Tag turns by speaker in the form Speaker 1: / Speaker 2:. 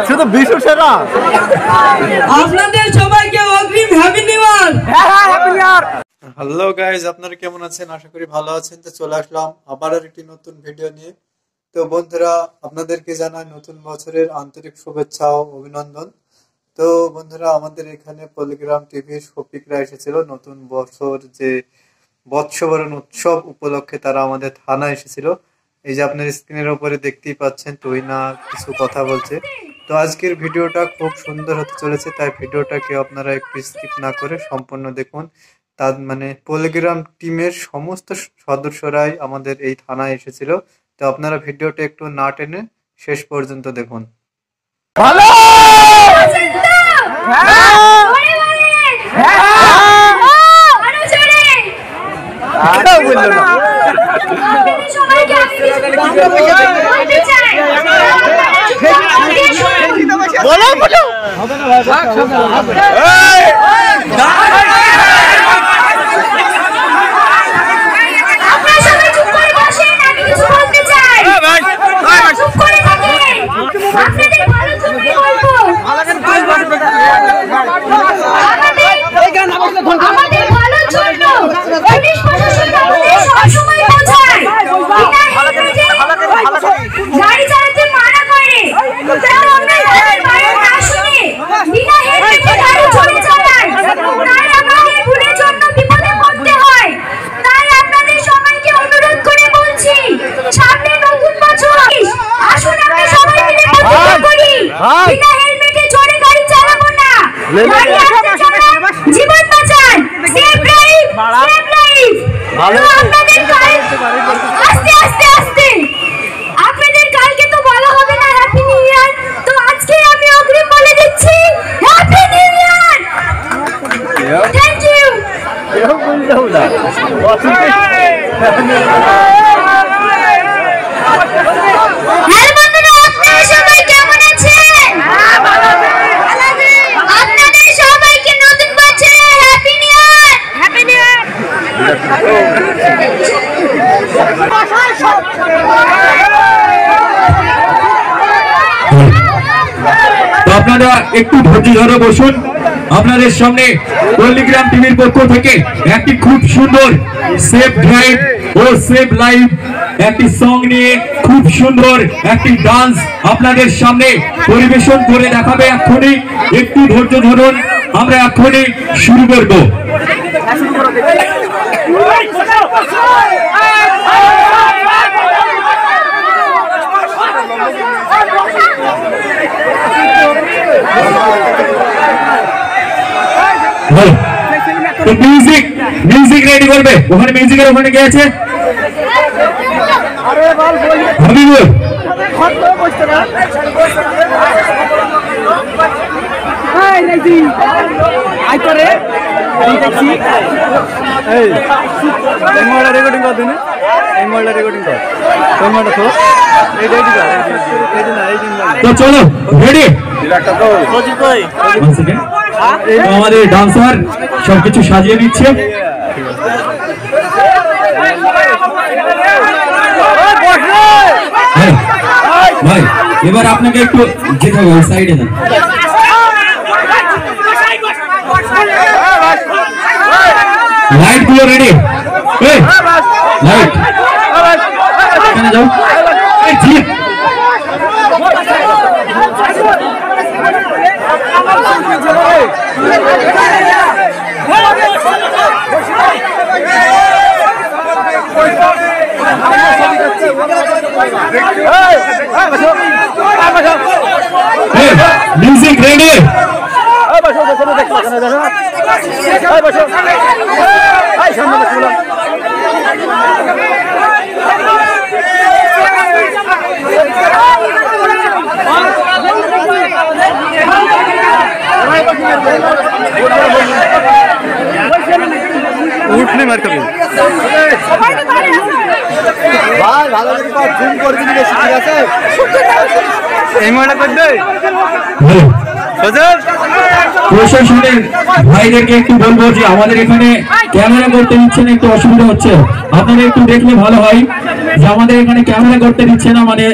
Speaker 1: শুধু বিশু সেরা
Speaker 2: আপনাদের সবাইকে অগ্রিম হ্যাপি নিউ ইয়ার।
Speaker 1: হ্যাপি নিউ ইয়ার।
Speaker 3: হ্যালো গাইজ, আপনারা কেমন আছেন? আশা করি ভালো আছেন। তো চলে আসলাম আবার একটি নতুন ভিডিও নিয়ে। তো বন্ধুরা, আপনাদেরকে জানাই নতুন বছরের আন্তরিক শুভেচ্ছা ও অভিনন্দন। তো বন্ধুরা, আমাদের এখানে পলিগ্রাম টিভির শফিকরা এসেছিল নতুন বছর যে বৎসবরণ উৎসব উপলক্ষে। তারা আমাদের থানায় এসেছিল। এই যে আপনার স্ক্রিনের উপরে দেখতেই পাচ্ছেন, তুহিনা কিছু কথা বলছে। তো আজকের ভিডিওটা খুব সুন্দর হতে চলেছে, তাই ভিডিওটাকে আপনারা একটু স্কিপ না করে সম্পূর্ণ দেখুন। তার মানে পলিগ্রাম টিমের সমস্ত সদস্যরাই আমাদের এই থানায় এসেছিল। তো আপনারা ভিডিওটা একটু না টেনে শেষ পর্যন্ত দেখুন।
Speaker 1: ভালো
Speaker 4: জীবন বাঁচান, সেভ লাইফ, সেভ লাইফ। আস্তে আস্তে আস্তে আপনাদের কালকে তো বলা হবে না হ্যাপি নিউ ইয়ার, তো আজকে আমি অগ্রিম বলে দিচ্ছি happy new year. Thank you.
Speaker 5: আপনারা একটু ধৈর্য ধরে বসুন। আপনাদের সামনে পল্লিগ্রাম টিভির পক্ষ থেকে একটি খুব সুন্দর সেভ ড্রাইভ ও সেভ লাইফ একটি সং নিয়ে খুব সুন্দর একটি ডান্স আপনাদের সামনে পরিবেশন করে দেখাবে এক্ষুনি। একটু ধৈর্য ধরুন, আমরা এক্ষুনি শুরু করব। তো মিউজিক রেডি করবে। ওখানে মিউজিকের ওখানে কে আছে? হাবিবুল।
Speaker 1: রেকর্ডিং কর দিন, রেকর্ডিং কর।
Speaker 5: তো চলো রেডি। আমাদের ডান্সার সবকিছু সাজিয়ে দিচ্ছে। ভাই এবার আপনাকে একটু যেতে হবে, ওই সাইডে যান। লাইট গুলো রেডি। লাইট এখানে যাও। Music ready.
Speaker 1: উঠলে মার খাবে ভাই, ভালো করে জুম করে দিবি, বেশি ঠিক আছে? এই মনে করে দে।
Speaker 5: প্রশাসনের ভাইদেরকে একটু বলবো যে আমাদের এখানে ক্যামেরা করতে দিচ্ছে না, একটু অসুবিধা হচ্ছে। আপনারা একটু দেখলে ভালো হয় যে আমাদের এখানে ক্যামেরা করতে দিচ্ছে না, মানে